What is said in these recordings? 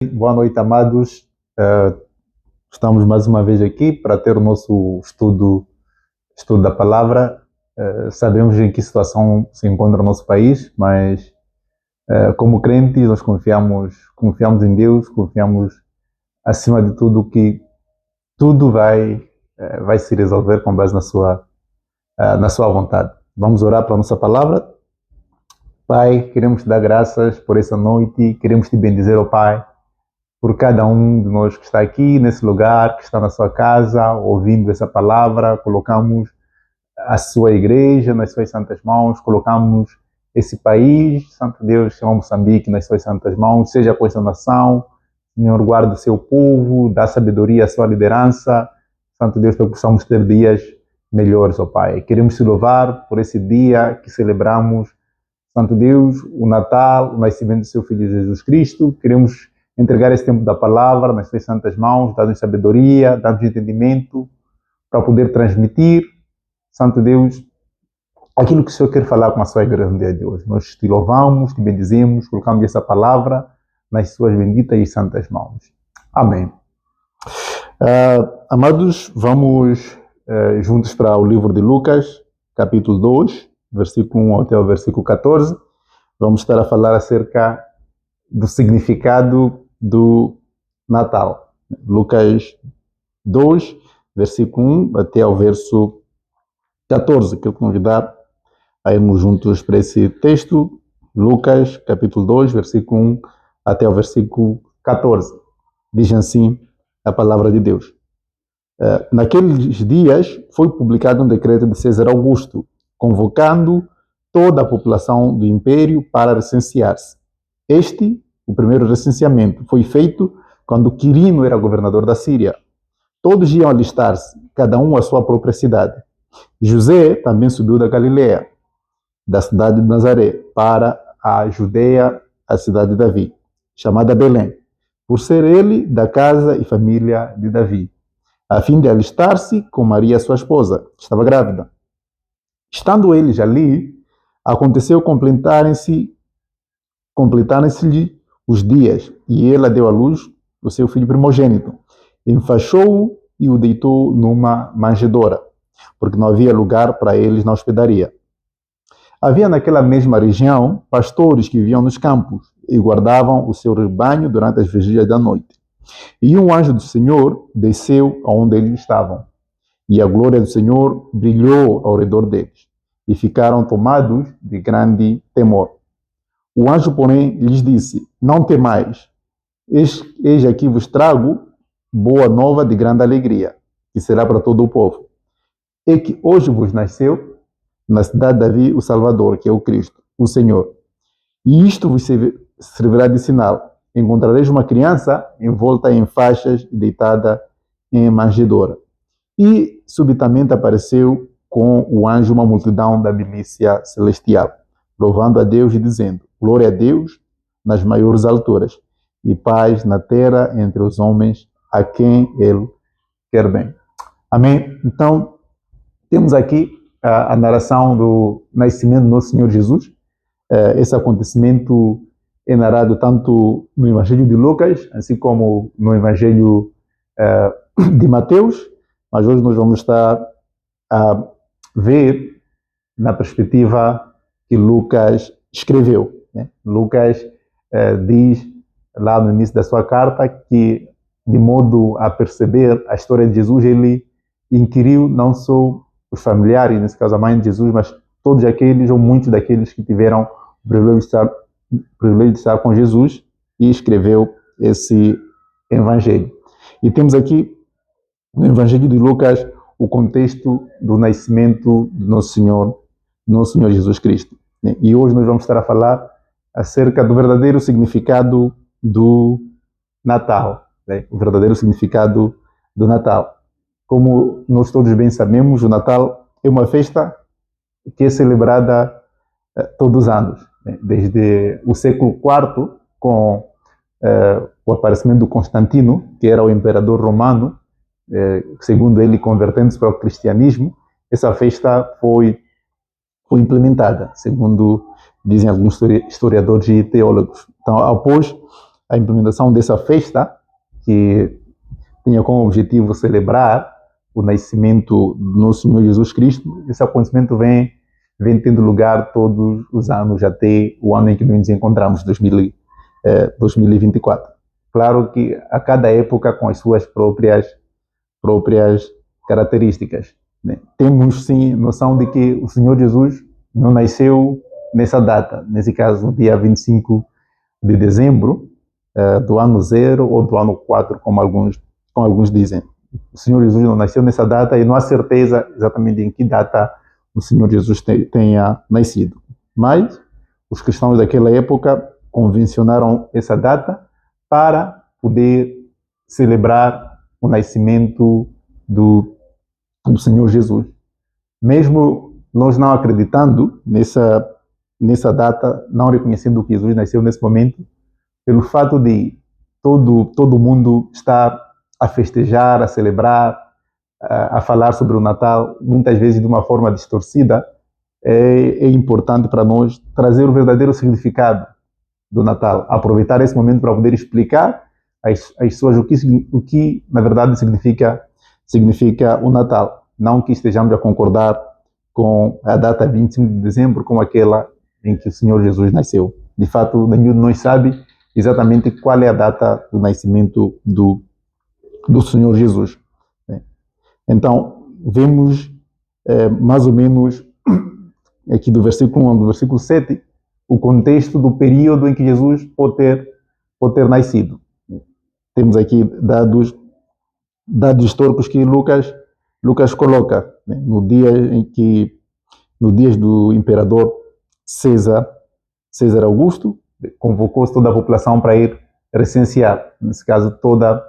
Boa noite, amados. Estamos mais uma vez aqui para ter o nosso estudo da palavra. Sabemos em que situação se encontra o nosso país, mas como crentes nós confiamos em Deus, confiamos acima de tudo que tudo vai se resolver com base na sua vontade. Vamos orar para a nossa palavra. Pai, queremos te dar graças por essa noite, queremos te bendizer, ó Pai, por cada um de nós que está aqui nesse lugar, que está na sua casa, ouvindo essa palavra. Colocamos a sua igreja nas suas santas mãos, colocamos esse país, Santo Deus, chama Moçambique, nas suas santas mãos, seja com essa nação. Senhor, guarda o seu povo, dá sabedoria à sua liderança, Santo Deus, para que possamos ter dias melhores, ó Pai. Queremos te louvar por esse dia que celebramos, Santo Deus, o Natal, o nascimento do seu Filho Jesus Cristo. Queremos entregar esse tempo da palavra nas suas santas mãos, dando sabedoria, dando entendimento, para poder transmitir, Santo Deus, aquilo que o Senhor quer falar com a sua igreja no dia de hoje. Nós te louvamos, te bendizemos, colocamos essa palavra nas suas benditas e santas mãos. Amém. Amados, vamos juntos para o livro de Lucas, capítulo 2, versículo 1 até o versículo 14. Vamos estar a falar acerca do significado do Natal. Lucas 2, versículo 1 até o verso 14. Quero convidar a irmos juntos para esse texto. Lucas, capítulo 2, versículo 1 até o versículo 14. Diz assim a palavra de Deus. Naqueles dias foi publicado um decreto de César Augusto, convocando toda a população do império para recensear-se. O primeiro recenseamento, foi feito quando Quirino era governador da Síria. Todos iam alistar-se, cada um à sua própria cidade. José também subiu da Galileia, da cidade de Nazaré, para a Judeia, a cidade de Davi, chamada Belém, por ser ele da casa e família de Davi, a fim de alistar-se com Maria, sua esposa, que estava grávida. Estando eles ali, aconteceu completarem-se-lhe os dias, e ela deu à luz o seu filho primogênito. Enfaixou-o e o deitou numa manjedoura, porque não havia lugar para eles na hospedaria. Havia naquela mesma região pastores que viviam nos campos e guardavam o seu rebanho durante as vigílias da noite. E um anjo do Senhor desceu aonde eles estavam, e a glória do Senhor brilhou ao redor deles, e ficaram tomados de grande temor. O anjo, porém, lhes disse: não temais, eis aqui vos trago boa nova de grande alegria, que será para todo o povo. É que hoje vos nasceu na cidade de Davi o Salvador, que é o Cristo, o Senhor. E isto vos servirá de sinal: encontrareis uma criança envolta em faixas e deitada em manjedoura. E subitamente apareceu com o anjo uma multidão da milícia celestial, louvando a Deus e dizendo: glória a Deus nas maiores alturas, e paz na terra entre os homens a quem Ele quer bem. Amém? Então, temos aqui a narração do nascimento do nosso Senhor Jesus. Esse acontecimento é narrado tanto no Evangelho de Lucas, assim como no Evangelho de Mateus, mas hoje nós vamos estar a ver na perspectiva que Lucas escreveu. Lucas diz lá no início da sua carta que, de modo a perceber a história de Jesus, ele inquiriu não só os familiares, nesse caso a mãe de Jesus, mas todos aqueles ou muitos daqueles que tiveram o privilégio de estar com Jesus, e escreveu esse evangelho. E temos aqui no Evangelho de Lucas o contexto do nascimento do nosso Senhor Jesus Cristo. E hoje nós vamos estar a falar acerca do verdadeiro significado do Natal. O verdadeiro significado do Natal. Como nós todos bem sabemos, o Natal é uma festa que é celebrada todos os anos. Desde o século IV, com o aparecimento do Constantino, que era o imperador romano, segundo ele, convertendo-se para o cristianismo, essa festa foi implementada, segundo dizem alguns historiadores e teólogos. Então, após a implementação dessa festa, que tinha como objetivo celebrar o nascimento do nosso Senhor Jesus Cristo. Esse acontecimento vem tendo lugar todos os anos, até o ano em que nos encontramos, 2024. Claro que a cada época com as suas próprias características, né? Temos sim noção de que o Senhor Jesus não nasceu nessa data, nesse caso, dia 25 de dezembro do ano 0 ou do ano 4, como alguns dizem. O Senhor Jesus não nasceu nessa data e não há certeza exatamente em que data o Senhor Jesus tenha nascido. Mas os cristãos daquela época convencionaram essa data para poder celebrar o nascimento do Senhor Jesus. Mesmo nós não acreditando nessa data, não reconhecendo que Jesus nasceu nesse momento, pelo fato de todo mundo estar a festejar, a celebrar, a falar sobre o Natal, muitas vezes de uma forma distorcida, é importante para nós trazer o verdadeiro significado do Natal, aproveitar esse momento para poder explicar às pessoas o que na verdade significa o Natal. Não que estejamos a concordar com a data 25 de dezembro como aquela em que o Senhor Jesus nasceu. De fato, nenhum de nós sabe exatamente qual é a data do nascimento do Senhor Jesus. Então, vemos mais ou menos aqui do versículo 1 ao versículo 7 o contexto do período em que Jesus pode ter nascido. Temos aqui dados históricos que Lucas coloca, né? No dias do imperador César Augusto, convocou-se toda a população para ir recensear. Nesse caso, toda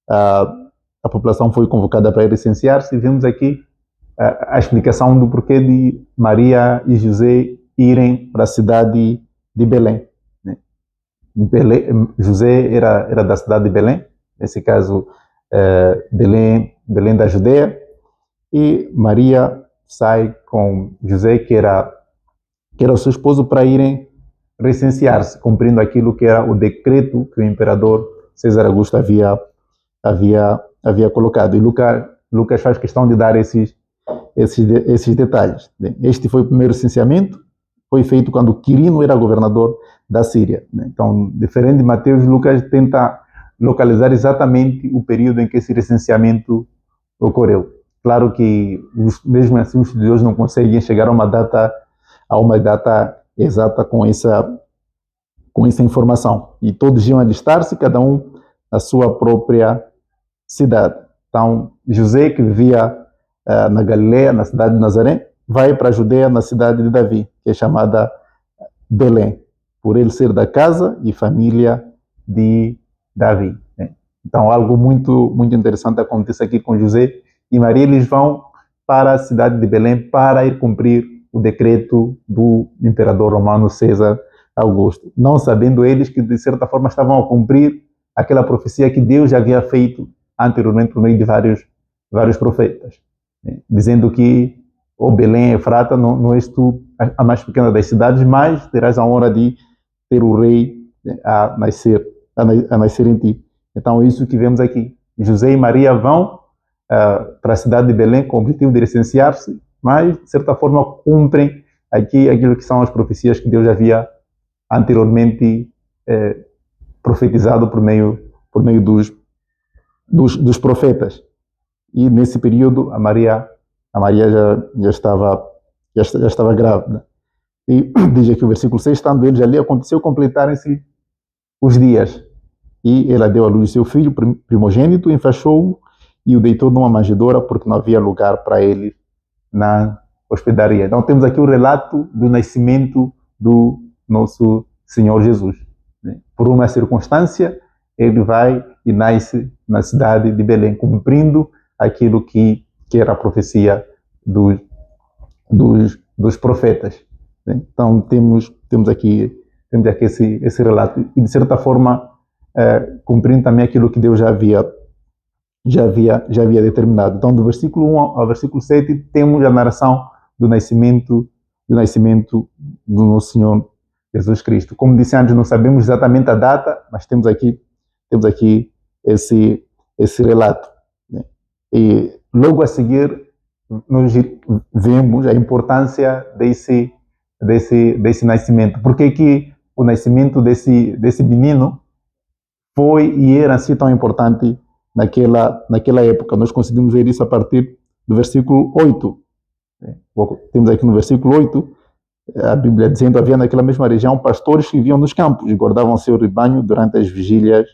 a população foi convocada para ir recensear-se. Vemos aqui a explicação do porquê de Maria e José irem para a cidade de Belém. José era da cidade de Belém, nesse caso Belém da Judeia, e Maria sai com José, que era o seu esposo, para irem recensear-se, cumprindo aquilo que era o decreto que o imperador César Augusto havia colocado. E Lucas faz questão de dar esses detalhes. Este foi o primeiro recenseamento, foi feito quando Quirino era governador da Síria. Então, diferente de Mateus, Lucas tenta localizar exatamente o período em que esse recenseamento ocorreu. Claro que, mesmo assim, os estudiosos não conseguem chegar a uma data exata com essa informação. E todos iam alistar-se, cada um na sua própria cidade. Então, José, que vivia na Galileia, na cidade de Nazaré, vai para a Judeia, na cidade de Davi, que é chamada Belém, por ele ser da casa e família de Davi. Então, algo muito, muito interessante acontece aqui com José e Maria. Eles vão para a cidade de Belém para ir cumprir o decreto do imperador romano César Augusto, não sabendo eles que, de certa forma, estavam a cumprir aquela profecia que Deus já havia feito anteriormente por meio de vários profetas, dizendo que Belém, Efrata, não és tu a mais pequena das cidades, mas terás a honra de ter o rei a nascer em ti. Então, é isso que vemos aqui. José e Maria vão para a cidade de Belém com o objetivo de licenciar-se, mas, de certa forma, cumprem aqui aquilo que são as profecias que Deus havia anteriormente profetizado por meio dos profetas. E, nesse período, a Maria já estava grávida. E diz aqui o versículo 6, estando eles ali, aconteceu completarem-se os dias. E ela deu à luz seu filho primogênito, enfaixou-o e o deitou numa manjedoura, porque não havia lugar para ele na hospedaria. Então temos aqui o relato do nascimento do nosso Senhor Jesus. Por uma circunstância, ele vai e nasce na cidade de Belém, cumprindo aquilo que era a profecia dos profetas. Então temos aqui esse relato e, de certa forma, cumprindo também aquilo que Deus já havia determinado. Então, do versículo 1 ao versículo 7, temos a narração do nascimento do nosso Senhor Jesus Cristo. Como disse antes, não sabemos exatamente a data, mas temos aqui esse relato, né? E logo a seguir nós vemos a importância desse nascimento. Por que o nascimento desse menino foi e era assim tão importante naquela época? Nós conseguimos ver isso a partir do versículo 8. Temos aqui no versículo 8 a Bíblia dizendo: havia naquela mesma região pastores que viviam nos campos e guardavam seu rebanho durante as vigílias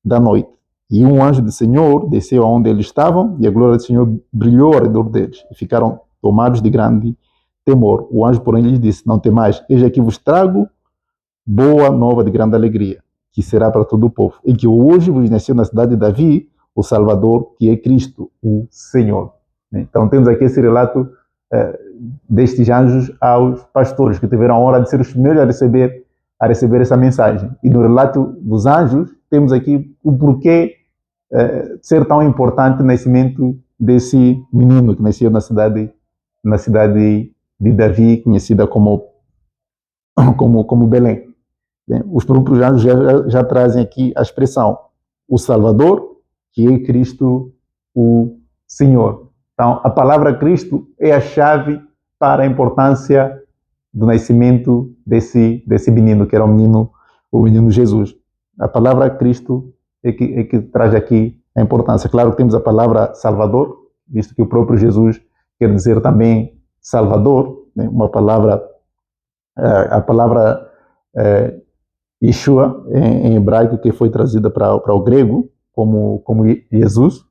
da noite. E um anjo do Senhor desceu aonde eles estavam, e a glória do Senhor brilhou ao redor deles, e ficaram tomados de grande temor. O anjo, porém, lhes disse: não temais, eis aqui vos trago boa nova de grande alegria, que será para todo o povo, e que hoje vos nasceu na cidade de Davi o Salvador, que é Cristo, o Senhor. Então temos aqui esse relato destes anjos aos pastores, que tiveram a honra de ser os primeiros a receber essa mensagem. E no relato dos anjos, temos aqui o porquê ser tão importante o nascimento desse menino que nasceu na cidade de Davi, conhecida como Belém. Os próprios anjos já trazem aqui a expressão o Salvador, que é Cristo o Senhor. Então, a palavra Cristo é a chave para a importância do nascimento desse menino, que era o menino Jesus. A palavra Cristo é que traz aqui a importância. Claro que temos a palavra Salvador, visto que o próprio Jesus quer dizer também Salvador, né? Uma palavra, a palavra Yeshua, em hebraico, que foi trazida para o grego como Jesus,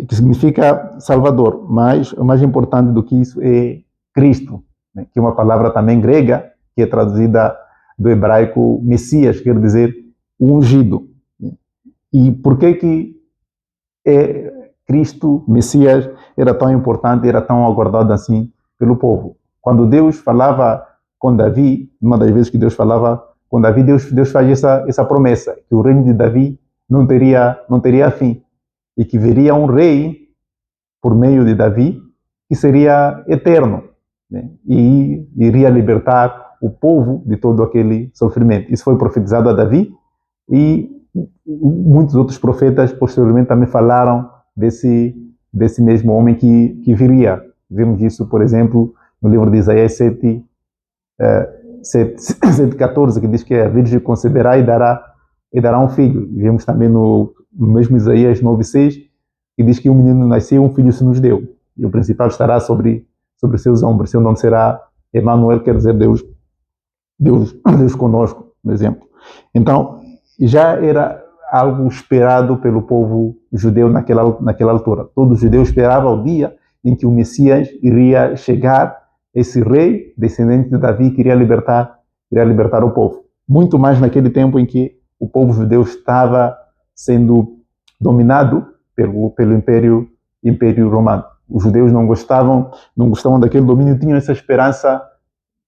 que significa Salvador, mas o mais importante do que isso é Cristo, né? Que é uma palavra também grega, que é traduzida do hebraico Messias, quer dizer ungido. E por que Cristo, Messias, era tão importante, era tão aguardado assim pelo povo? Quando Deus falava com Davi, uma das vezes que Deus falava com Davi, Deus faz essa promessa, que o reino de Davi não teria fim, e que viria um rei por meio de Davi, que seria eterno, né? E iria libertar o povo de todo aquele sofrimento. Isso foi profetizado a Davi, e muitos outros profetas posteriormente também falaram desse mesmo homem que viria. Vemos isso, por exemplo, no livro de Isaías 7:14, que diz que a virgem conceberá e dará um filho. Vemos também no mesmo Isaías 9:6, que diz que um menino nasceu, um filho se nos deu, e o principal estará sobre seus ombros. Seu nome será Emanuel, quer dizer Deus conosco, por exemplo. Então, já era algo esperado pelo povo judeu naquela altura. Todo judeu esperava o dia em que o Messias iria chegar, esse rei descendente de Davi, que iria libertar o povo. Muito mais naquele tempo em que o povo judeu estava sendo dominado pelo Império Romano. Os judeus não gostavam daquele domínio, tinham essa esperança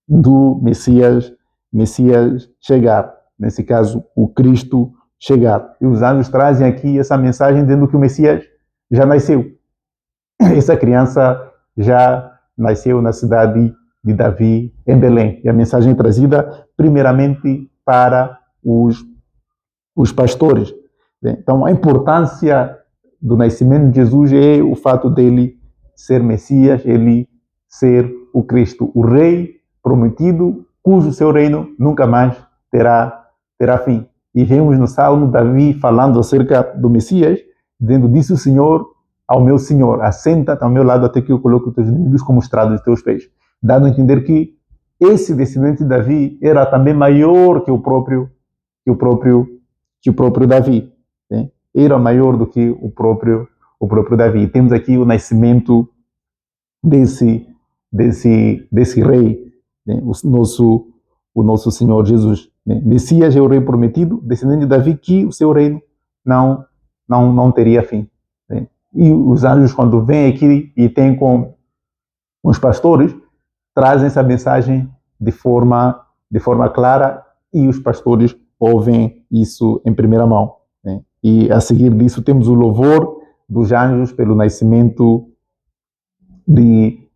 do Messias chegar. Nesse caso, o Cristo chegar. E os anjos trazem aqui essa mensagem dizendo que o Messias já nasceu. Essa criança já nasceu na cidade de Davi, em Belém. E a mensagem é trazida primeiramente para os pastores. Então, a importância do nascimento de Jesus é o fato dele ser Messias, ele ser o Cristo, o Rei prometido, cujo seu reino nunca mais terá fim. E vemos no Salmo Davi falando acerca do Messias, dizendo: disse o Senhor ao meu Senhor, assenta-te ao meu lado até que eu coloque os teus inimigos como estrado dos teus pés. Dando a entender que esse descendente de Davi era também maior que o próprio Davi, né? Era maior do que o próprio Davi. E temos aqui o nascimento desse rei, né? O nosso Senhor Jesus, né? Messias é o rei prometido, descendente de Davi, que o seu reino não teria fim, né? E os anjos, quando vêm aqui e têm com os pastores, trazem essa mensagem de forma clara, e os pastores ouvem isso em primeira mão, né? E a seguir disso temos o louvor dos anjos pelo nascimento de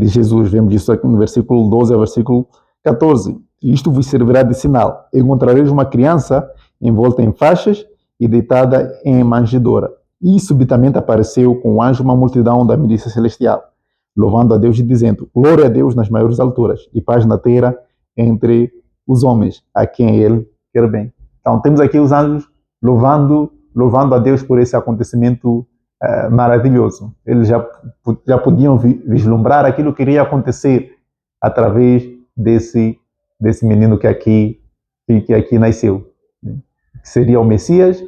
Jesus. Vemos isso aqui no versículo 12 ao versículo 14. Isto vos servirá de sinal. Encontrareis uma criança envolta em faixas e deitada em manjedoura. E subitamente apareceu com o anjo uma multidão da milícia celestial, louvando a Deus e dizendo: glória a Deus nas maiores alturas e paz na terra entre os homens, a quem ele quer bem. Então temos aqui os anjos louvando a Deus por esse acontecimento maravilhoso. Eles já podiam vislumbrar aquilo que iria acontecer através desse menino que aqui nasceu, né? Que seria o Messias,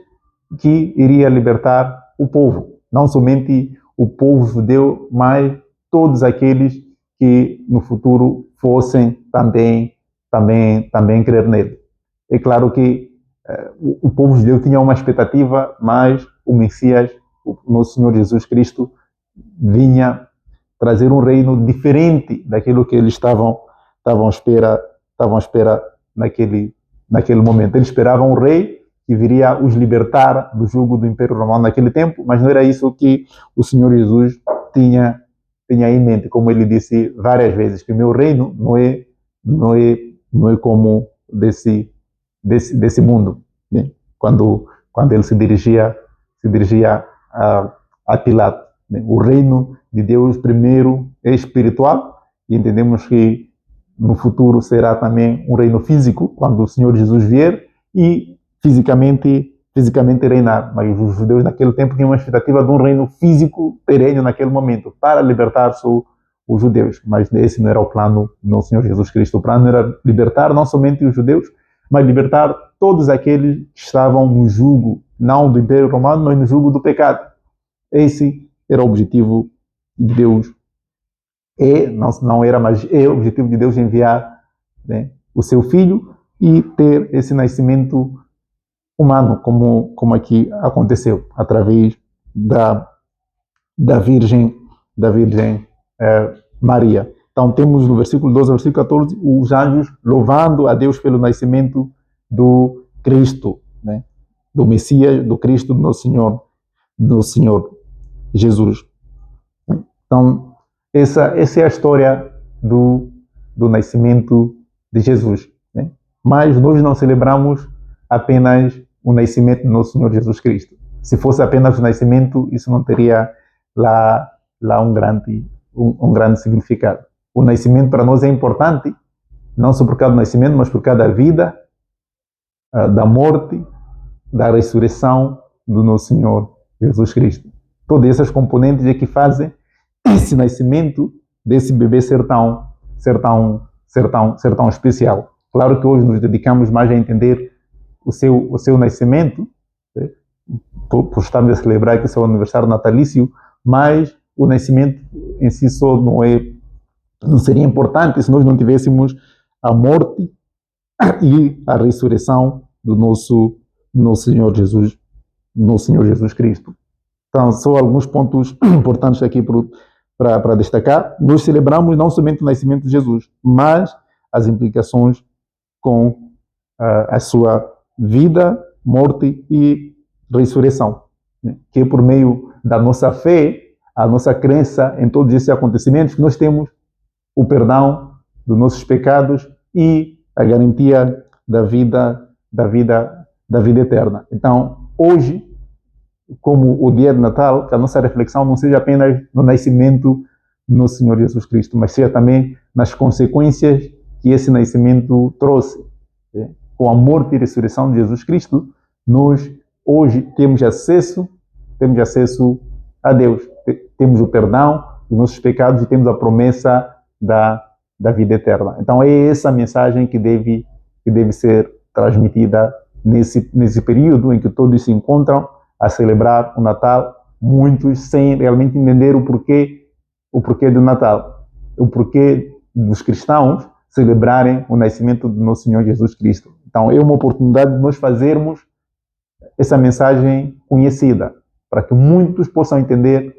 que iria libertar o povo, não somente o povo judeu, mas todos aqueles que no futuro fossem também crer nele. É claro que o povo judeu tinha uma expectativa, mas o Messias, o nosso Senhor Jesus Cristo, vinha trazer um reino diferente daquilo que eles estavam à espera naquele momento. Eles esperavam um rei que viria os libertar do jugo do Império Romano naquele tempo, mas não era isso que o Senhor Jesus tinha em mente, como ele disse várias vezes, que o meu reino não é como desse mundo, né? Quando ele se dirigia a Pilato, né? O reino de Deus primeiro é espiritual, e entendemos que no futuro será também um reino físico, quando o Senhor Jesus vier e fisicamente reinar. Mas os judeus naquele tempo tinham uma expectativa de um reino físico terreno naquele momento, para libertar os judeus. Mas esse não era o plano do Senhor Jesus Cristo. O plano era libertar não somente os judeus, mas libertar todos aqueles que estavam no jugo, não do Império Romano, mas no jugo do pecado. Esse era o objetivo de Deus. Não era, mas é o objetivo de Deus enviar, né, o seu Filho e ter esse nascimento humano, como aqui aconteceu, através da Virgem Maria. Então temos no versículo 12 ao versículo 14 os anjos louvando a Deus pelo nascimento do Cristo, né, do Messias, do Cristo, do Senhor Jesus. Então essa é a história do nascimento de Jesus, né? Mas nós não celebramos apenas o nascimento do nosso Senhor Jesus Cristo. Se fosse apenas o nascimento, isso não teria lá um grande significado. O nascimento para nós é importante, não só por causa do nascimento, mas por causa da vida, da morte, da ressurreição do nosso Senhor Jesus Cristo. Todas essas componentes é que fazem esse nascimento desse bebê ser tão especial. Claro que hoje nos dedicamos mais a entender o seu nascimento, né, por estarmos a celebrar aqui o seu aniversário natalício, mas o nascimento em si só não seria importante se nós não tivéssemos a morte e a ressurreição do nosso Senhor Jesus Cristo. Então, só alguns pontos importantes aqui para destacar. Nós celebramos não somente o nascimento de Jesus, mas as implicações com a sua vida, morte e ressurreição, né? Que é por meio da nossa fé, a nossa crença em todos esses acontecimentos, que nós temos o perdão dos nossos pecados e a garantia da vida eterna. Então, hoje, como o dia de Natal, que a nossa reflexão não seja apenas no nascimento do nosso Senhor Jesus Cristo, mas seja também nas consequências que esse nascimento trouxe, né? Com a morte e ressurreição de Jesus Cristo, nós hoje temos acesso a Deus. Temos o perdão dos nossos pecados e temos a promessa da vida eterna. Então é essa mensagem que deve ser transmitida nesse período em que todos se encontram a celebrar o Natal, muitos sem realmente entender o porquê do Natal, o porquê dos cristãos celebrarem o nascimento do nosso Senhor Jesus Cristo. Então é uma oportunidade de nós fazermos essa mensagem conhecida, para que muitos possam entender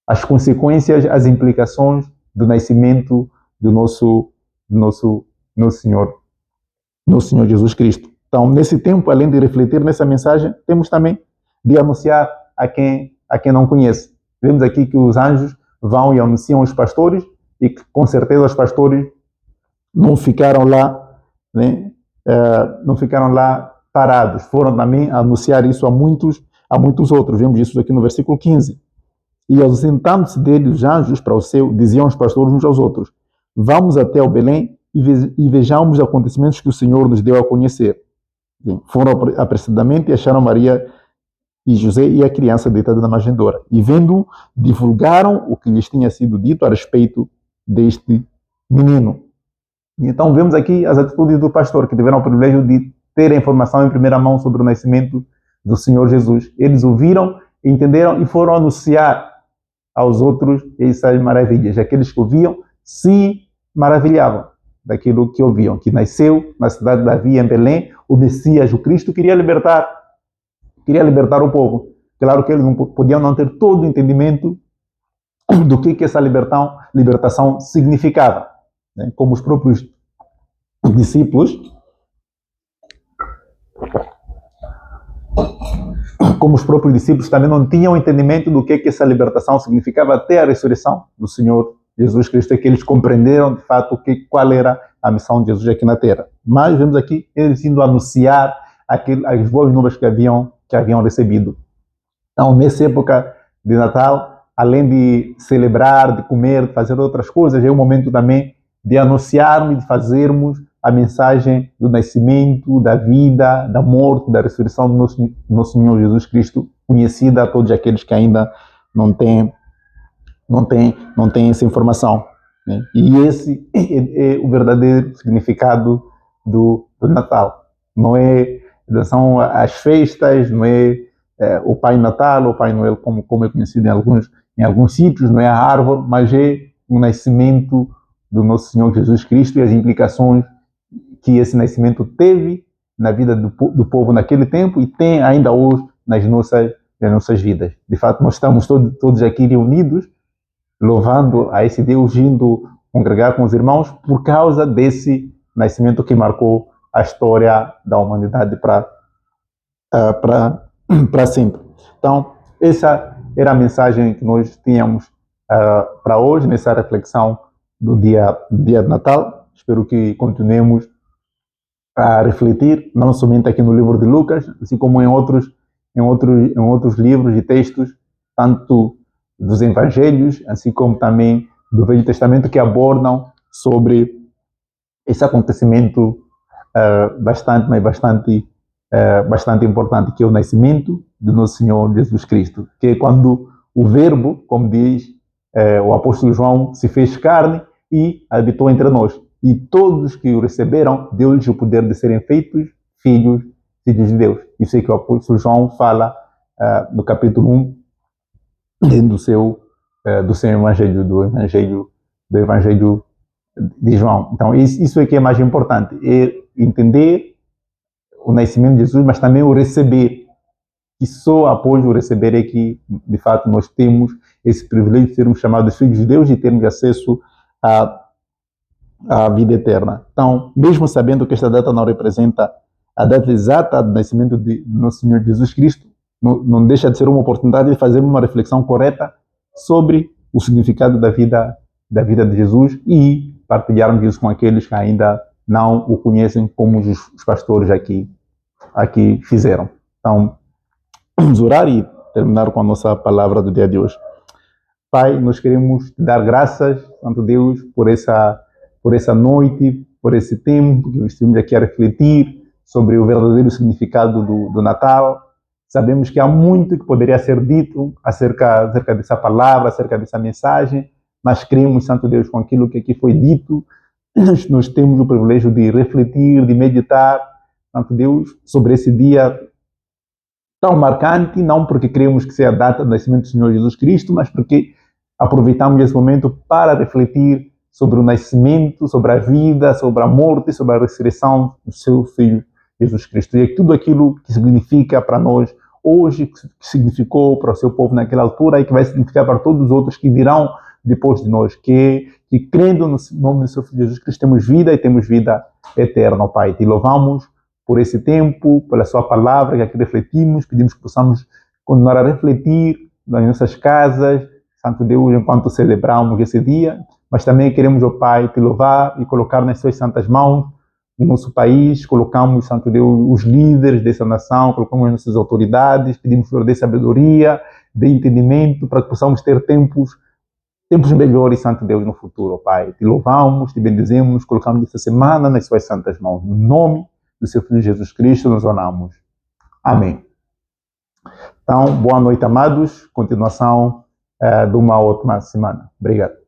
as consequências, as implicações do nascimento do nosso Senhor Jesus Cristo. Então, nesse tempo, além de refletir nessa mensagem, temos também de anunciar a quem não conhece. Vemos aqui que os anjos vão e anunciam aos pastores, e que com certeza os pastores não ficaram lá, né? Não ficaram lá parados, foram também anunciar isso a muitos outros. Vemos isso aqui no versículo 15. E ausentando-se deles os anjos para o céu, diziam os pastores uns aos outros: vamos até o Belém e vejamos os acontecimentos que o Senhor nos deu a conhecer. Foram apressadamente e acharam Maria e José e a criança deitada na manjedoura. E vendo, divulgaram o que lhes tinha sido dito a respeito deste menino. Então vemos aqui as atitudes do pastor, que tiveram o privilégio de ter a informação em primeira mão sobre o nascimento do Senhor Jesus. Eles ouviram, entenderam e foram anunciar aos outros essas maravilhas. Aqueles que ouviam se maravilhavam daquilo que ouviam, que nasceu na cidade de Davi, em Belém, o Messias, o Cristo, queria libertar o povo. Claro que eles não podiam não ter todo o entendimento do que essa libertação significava. Né? Como os próprios discípulos, também não tinham entendimento do que essa libertação significava até a ressurreição do Senhor Jesus Cristo, é que eles compreenderam de fato qual era a missão de Jesus aqui na Terra. Mas vemos aqui eles indo anunciar as boas novas que haviam recebido. Então, nessa época de Natal, além de celebrar, de comer, de fazer outras coisas, é o momento também de anunciarmos, de fazermos a mensagem do nascimento, da vida, da morte, da ressurreição do nosso Senhor Jesus Cristo, conhecida a todos aqueles que ainda não têm essa informação. Né? E esse é o verdadeiro significado do Natal. Não são as festas, não é o Pai Natal, ou Pai Noel, como é conhecido em alguns sítios, não é a árvore, mas é o nascimento do nosso Senhor Jesus Cristo e as implicações que esse nascimento teve na vida do povo naquele tempo e tem ainda hoje nas nossas vidas. De fato, nós estamos todos aqui reunidos, louvando a esse Deus, indo congregar com os irmãos por causa desse nascimento que marcou a história da humanidade para sempre. Então, essa era a mensagem que nós tínhamos para hoje, nessa reflexão do dia de Natal. Espero que continuemos a refletir, não somente aqui no livro de Lucas, assim como em outros livros e textos, tanto dos evangelhos, assim como também do Velho Testamento, que abordam sobre esse acontecimento bastante importante, que é o nascimento do nosso Senhor Jesus Cristo, que é quando o Verbo, como diz o apóstolo João, se fez carne e habitou entre nós. E todos que o receberam, deu-lhes o poder de serem feitos filhos de Deus. Isso é que o apóstolo João fala no capítulo 1, dentro do seu evangelho, do evangelho de João. Então, isso é que é mais importante, é entender o nascimento de Jesus, mas também o receber. E só após o receber é que, de fato, nós temos esse privilégio de sermos chamados filhos de Deus e termos acesso à vida eterna. Então, mesmo sabendo que esta data não representa a data exata do nascimento de nosso Senhor Jesus Cristo, não deixa de ser uma oportunidade de fazer uma reflexão correta sobre o significado da vida de Jesus e partilharmos isso com aqueles que ainda não o conhecem, como os pastores aqui fizeram. Então, vamos orar e terminar com a nossa palavra do dia de hoje. Pai, nós queremos te dar graças, Santo Deus, por essa noite, por esse tempo que estamos aqui a refletir sobre o verdadeiro significado do Natal. Sabemos que há muito que poderia ser dito acerca dessa palavra, acerca dessa mensagem, mas cremos, Santo Deus, com aquilo que aqui foi dito. Nós temos o privilégio de refletir, de meditar, Santo Deus, sobre esse dia tão marcante, não porque cremos que seja a data do nascimento do Senhor Jesus Cristo, mas porque aproveitamos esse momento para refletir sobre o nascimento, sobre a vida, sobre a morte, sobre a ressurreição do seu Filho Jesus Cristo. E tudo aquilo que significa para nós hoje, que significou para o seu povo naquela altura e que vai significar para todos os outros que virão depois de nós, que crendo no nome do seu Filho Jesus Cristo temos vida e temos vida eterna, Pai. Te louvamos por esse tempo, pela sua palavra que aqui refletimos, pedimos que possamos continuar a refletir nas nossas casas, Santo Deus, enquanto celebramos esse dia, mas também queremos, ó Pai, te louvar e colocar nas suas santas mãos o nosso país, colocamos, Santo Deus, os líderes dessa nação, colocamos as nossas autoridades, pedimos de sabedoria, de entendimento, para que possamos ter tempos melhores, Santo Deus, no futuro, ó Pai. Te louvamos, te bendizemos, colocamos esta semana nas suas santas mãos. No nome do seu Filho Jesus Cristo, nos oramos. Amém. Então, boa noite, amados. Continuação de uma ótima semana. Obrigado.